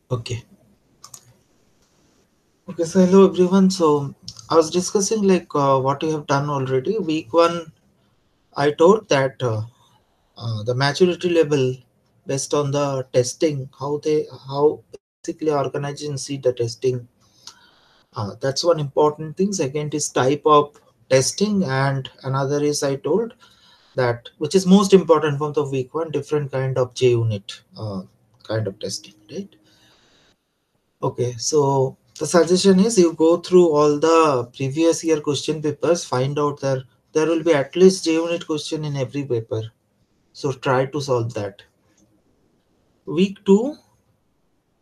Okay. Okay, so hello everyone. So I was discussing what you have done already. Week one, I told that the maturity level based on the testing, how basically organizations see the testing. That's one important thing. Second is type of testing, and another is I told that which is most important from the week one, different kind of J unit kind of testing, right? Okay, so the suggestion is you go through all the previous year question papers, find out there will be at least JUnit question in every paper. So try to solve that. Week two,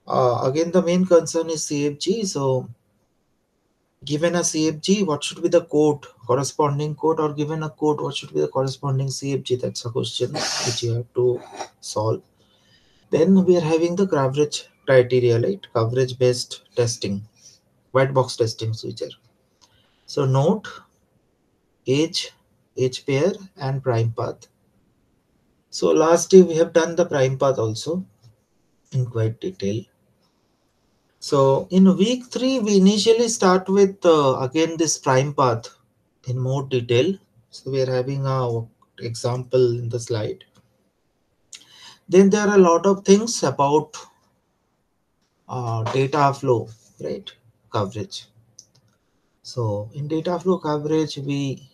again the main concern is CFG. So given a CFG, what should be the code, corresponding code, or given a code, what should be the corresponding CFG? That's a question which you have to solve. Then we are having the coverage criteria, right? Coverage based testing, white box testing switcher. So note age, age pair, and prime path. So last day we have done the prime path also in quite detail. So in week three we initially start with again this prime path in more detail. So we are having a example in the slide. Then there are a lot of things about data flow, right? Coverage. So in data flow coverage we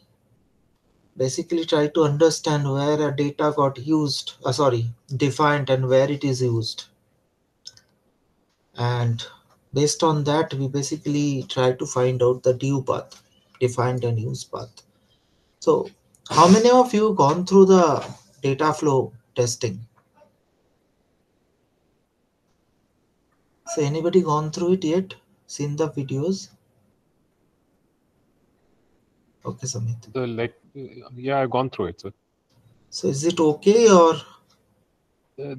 basically try to understand where a data got used, defined, and where it is used. And based on that we basically try to find out the due path, defined and used path. So how many of you gone through the data flow testing? So anybody gone through it yet, seen the videos? Okay, Samit. So, yeah, I've gone through it. So, So is it okay or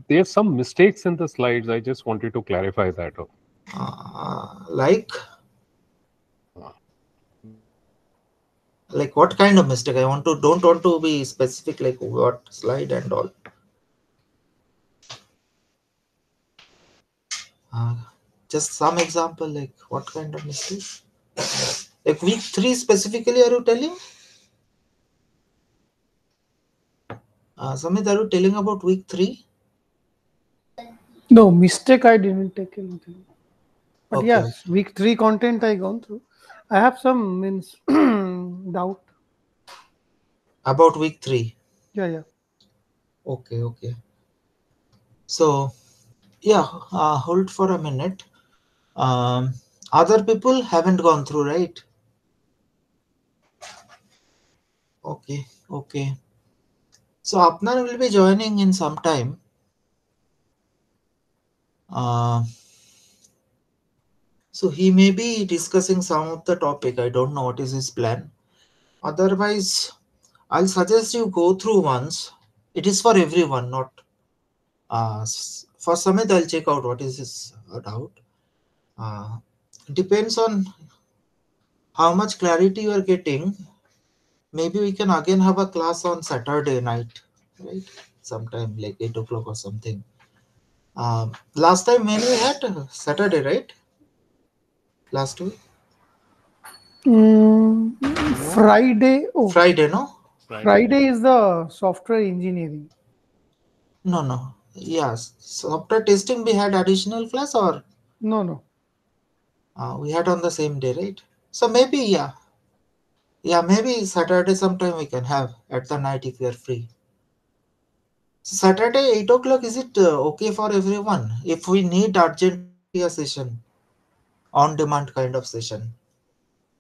there's some mistakes in the slides. I just wanted to clarify that. like Uh, like what kind of mistake? I want to don't want to be specific, like what slide and all. uh, just some example, like what kind of mistake, like week 3 specifically are you telling? Samit, are you telling about week 3? No, mistake I didn't take anything. But Okay, yes, week three content I gone through. I have some means doubt. about week 3. Yeah, yeah. Okay, okay. So, yeah, hold for a minute. Um, Other people haven't gone through, right? Okay, okay. So, Apnar will be joining in some time. Uh, so, he may be discussing some of the topic. I don't know what is his plan. Otherwise, I'll suggest you go through once. It is for everyone, not for Samit. I'll check out what is his doubt. Uh, Depends on how much clarity you are getting. Maybe we can again have a class on Saturday night, right? Sometime like 8 o'clock or something. Last time when we had Saturday, right? Last week, Mm, no, Friday. Oh, Friday, no? Friday. Friday is the software engineering. No, no. Yes. So after testing, we had additional class, or No, no. we had on the same day, right? So maybe, yeah, maybe Saturday sometime we can have at the night if you are free. So Saturday 8 o'clock, is it okay for everyone? If we need urgently a session, on demand kind of session.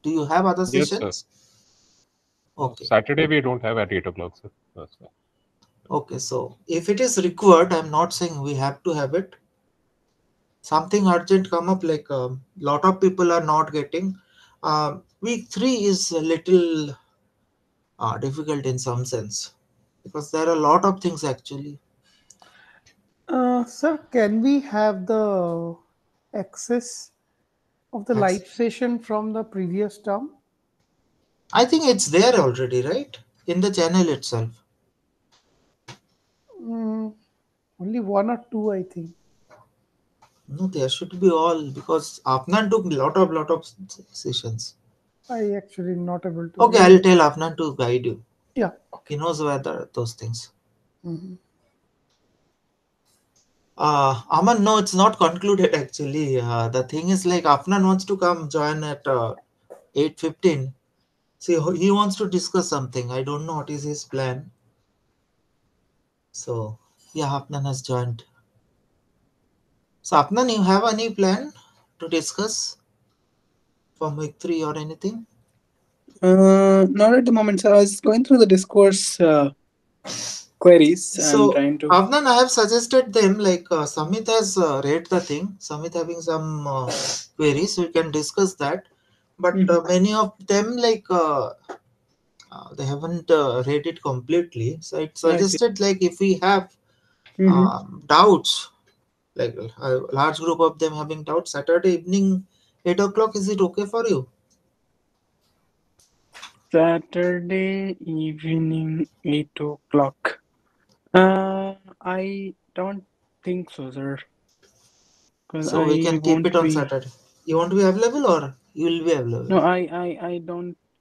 Do you have other Yes, sir. sessions? Okay. Saturday we don't have at 8 o'clock, sir. That's fine. Okay. So if it is required, I'm not saying we have to have it. Something urgent come up, like lot of people are not getting. Week 3 is a little difficult in some sense because there are a lot of things actually. Sir, can we have the access of the Ac- live session from the previous term? I think it's there already, right? In the channel itself. Mm, only one or two, I think. No, there should be all because Afnan took lot of sessions. I actually not able to Okay, remember. I'll tell Afnan to guide you. Yeah. Okay. He knows where those things. Mhm. Aman, no, it's not concluded actually. The thing is like Afnan wants to come join at 8:15. See, he wants to discuss something. I don't know what is his plan. So, yeah, Afnan has joined. So, Afnan, you have any plan to discuss from week 3 or anything? Not at the moment, sir. I was going through the discourse queries and So, trying to. Afnan, I have suggested them like Samit has read the thing. Samit having some queries, we can discuss that. But Mhm. many of them like they haven't read it completely. So, it I see. suggested like if we have Mm-hmm. doubts, like a large group of them having doubts, Saturday evening, 8 o'clock, is it okay for you? Saturday evening, 8 o'clock. I don't think so, sir. Because So we I can keep won't it on be. Saturday. You want to be available or you will be available? No,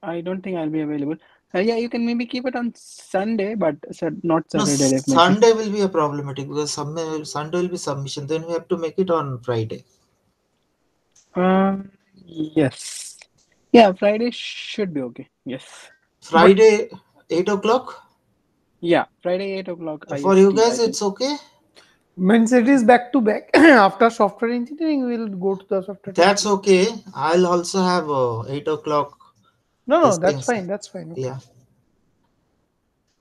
I don't think I'll be available. Yeah, you can maybe keep it on Sunday, but not No, Saturday, definitely. Sunday will be a problematic because Sunday will be submission. Then we have to make it on Friday. Yes. Yeah, Friday should be okay. Yes. But Friday, 8 o'clock. Yeah, Friday, 8 o'clock For you IST, I guys, think. it's okay. means it is back to back. After software engineering, we'll go to the software That's testing. okay. I'll also have 8 o'clock. No, no, This that's things. fine. That's fine. Okay. Yeah,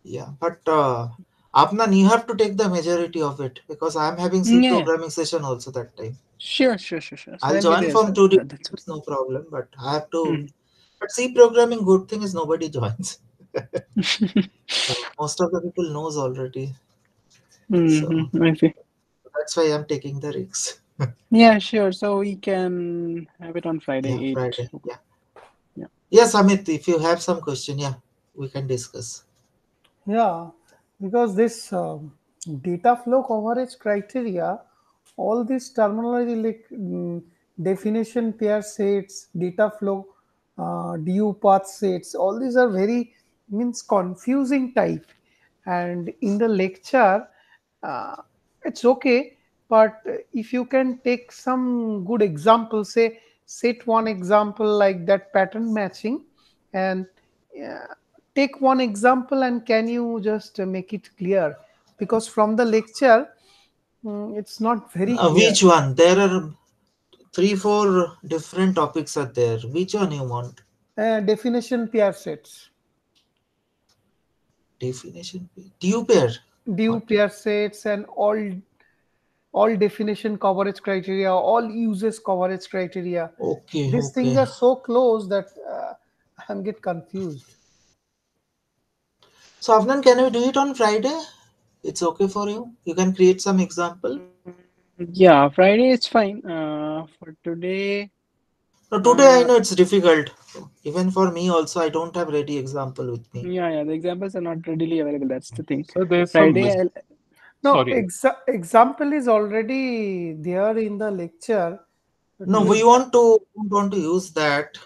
yeah. But Apnan, you have to take the majority of it because I'm having C Yeah, yeah. programming session also that time. Sure, sure, sure, sure. So I'll I'll be join there, from sir. 2 That's it's no problem. But I have to. fine. But C programming, good thing is nobody joins. Mm-hmm. Most of the people knows already. So Mm-hmm. I see. that's why I'm taking the risks. Yeah, sure. So we can have it on Yeah, Friday, 8 Friday. o'clock. Yeah. Yeah. Yes, Amit, if you have some question, yeah, we can discuss. Yeah, because this data flow coverage criteria, all this terminology like definition pair sets, data flow, DU path sets, all these are very means confusing type. And in the lecture, uh, it's okay, but if you can take some good example, say set one example like that pattern matching, and uh, take one example and can you just make it clear, because from the lecture it's not very clear. Which one? There are 3, 4 different topics are there. Which one you want? Definition pair sets, Definition. Do you pair? due What? pair sets, and all definition coverage criteria, all uses coverage criteria. Okay, These things okay. are so close that I'm get confused. So Afnan, can we do it on Friday? It's okay for you. You can create some example. Yeah, Friday is fine. For today, No, today I uh, know it's difficult. Even for me also, I don't have ready example with me. yeah, the examples are not readily available. That's the thing. So there's some Friday, I'll. No, sorry. example is already there in the lecture, but No, you we want to don't want to use that.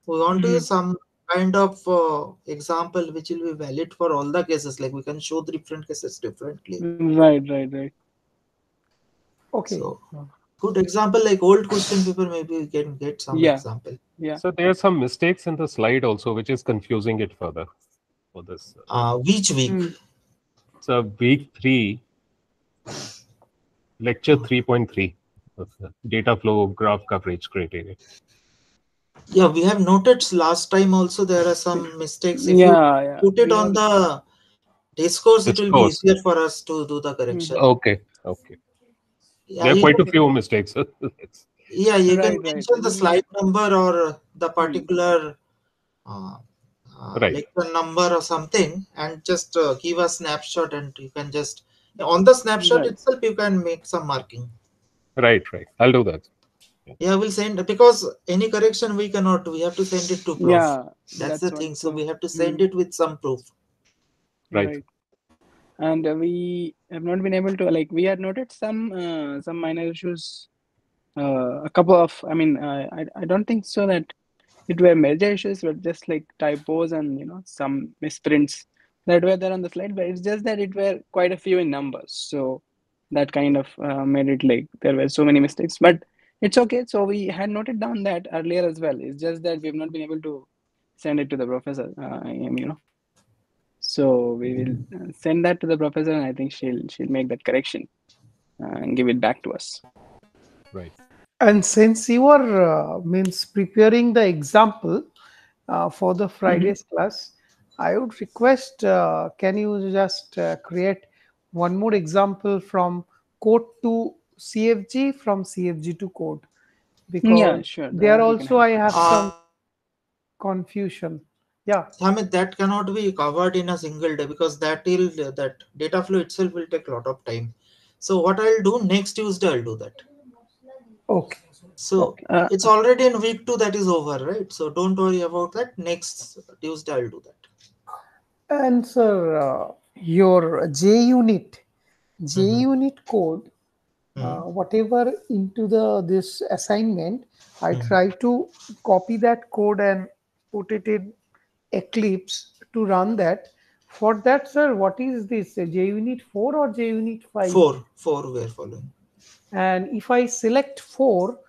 We want to use Mhm. some kind of example which will be valid for all the cases. Like we can show the different cases differently. Right, right, right. okay. So good example like old question paper. Maybe we can get some Yeah, example. yeah. So there are some mistakes in the slide also, which is confusing it further for this. Which week? Mm. So week 3, lecture 3.3 of the data flow graph coverage criteria. Yeah, we have noted last time also there are some mistakes. If you Yeah, yeah. put it We on have. the discourse, it will be Discourse. easier for us to do the correction. Mhm. Okay, okay. Yeah, There are you quite a can. few mistakes. Yeah, you can Right, right. mention the slide number or the Hmm. particular uh, Right, lecture number or something, and just give a snapshot, and you can just on the snapshot Right. itself you can make some marking. right, right. I'll do that. Yeah. Yeah, we'll send because any correction we cannot. We have to send it to prof. Yeah, That's the that's what. thing. So we So, have to send mm, it with some proof. Right. right. And we have not been able to, like, we had noted some minor issues a couple of, I mean, I don't think so that it were major issues, but just like typos and some misprints that were there on the slide. But it's just that it were quite a few in numbers, so that kind of made it like there were so many mistakes. But it's okay. So we had noted down that earlier as well. It's just that we have not been able to send it to the professor. So we will send that to the professor, and I think she'll make that correction and give it back to us. Right. And since you are means preparing the example for the Mhm. Friday's class, I would request can you just create one more example from code to CFG, from CFG to code, Yeah, because sure. there We can also have I that. have some confusion. Yeah. Samit, that cannot be covered in a single day because that data flow itself will take a lot of time. So what I'll do next Tuesday, I'll do that. Okay. So Okay. it's already in week 2 that is over, right? So don't worry about that. Next Tuesday, I'll do that. And sir, your J Mm-hmm. unit code, Mm-hmm. whatever into the this assignment, I Mm-hmm. try to copy that code and put it in Eclipse to run that. For that, sir, what is this JUnit 4 or JUnit 5? Four we're following. And if I select 4,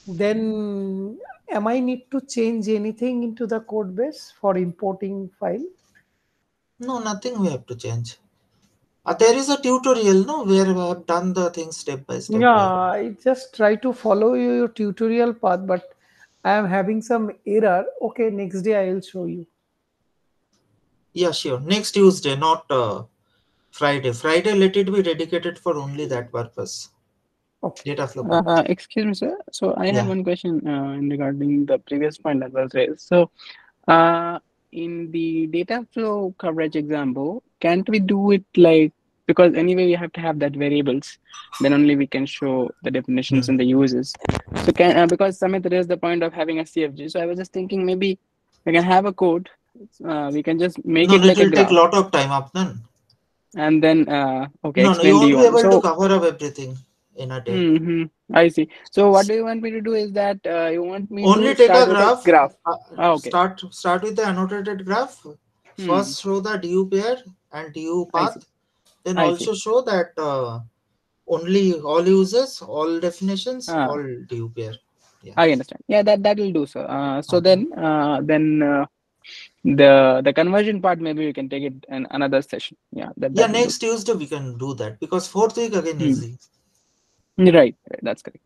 then am I need to change anything into the code base for importing file? No, nothing we have to change. There is a tutorial, no, where I have done the things step by step Yeah, there. I just try to follow your tutorial path, but I am having some error. Okay, next day I will show you. Yeah, sure. Next Tuesday, not Friday. Friday, let it be dedicated for only that purpose. Okay. Data flow part. Excuse me, sir. So I had Yeah. one question in regarding the previous point that was raised. So, uh, in the data flow coverage example, can't we do it like, because anyway we have to have that variables, then only we can show the definitions Hmm. and the uses. So can because Samit raised the point of having a CFG. So I was just thinking maybe we can have a code. We can just make No, it no, it like a will take a graph, lot of time, Apnan. and then okay, No, no, you explain the won't be UI. able to So cover up everything in a day. I see. So what do you want me to do is that you want me Only to take a start with a graph. graph. Okay. Start with the annotated graph. Hmm. First, show the DU pair and DU I see. path. Then I see. also show that only all users, all definitions, Ah, all DU pair. Yeah. I understand. Yeah, that will do so. So Okay. then the conversion part maybe we can take it in another session. Yeah, Yeah, that will do. next Tuesday we can do that because fourth week again Hmm. easy. Right, right. That's correct.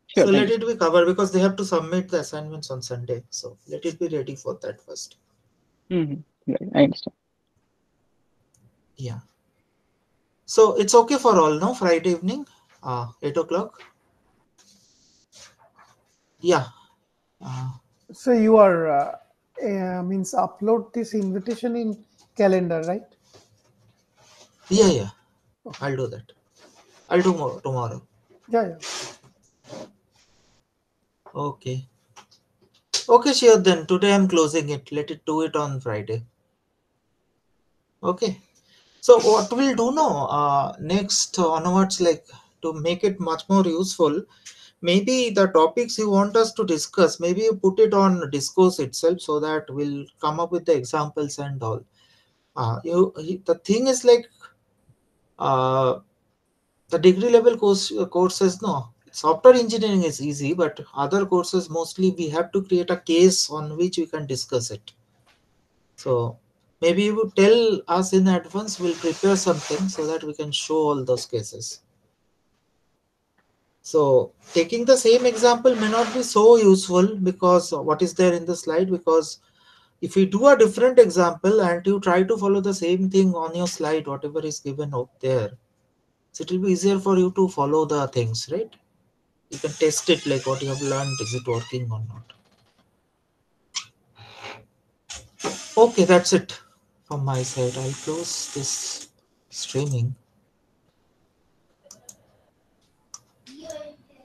Sure. So Thank let you, sir. it be covered because they have to submit the assignments on Sunday. So let it be ready for that first. Right, I understand. Yeah. So it's okay for all, no? Friday evening, 8 o'clock. Yeah. Uh, So you are means upload this invitation in calendar, right? yeah, yeah. Okay. I'll do that. I'll do more tomorrow. Yeah, yeah. Okay. Okay, sure. Then today I'm closing it. Let it do it on Friday. Okay. So what we'll do now, next onwards, like to make it much more useful, maybe the topics you want us to discuss, maybe you put it on discourse itself so that we'll come up with the examples and all. The thing is like uh, the degree level courses, no, software engineering is easy, but other courses mostly we have to create a case on which we can discuss it. So maybe you would tell us in advance, we'll prepare something so that we can show all those cases. So taking the same example may not be so useful because what is there in the slide, because if you do a different example and you try to follow the same thing on your slide, whatever is given out there, so it will be easier for you to follow the things, right? You can test it like what you have learned, is it working or not? Okay, that's it from my side. I'll close this streaming.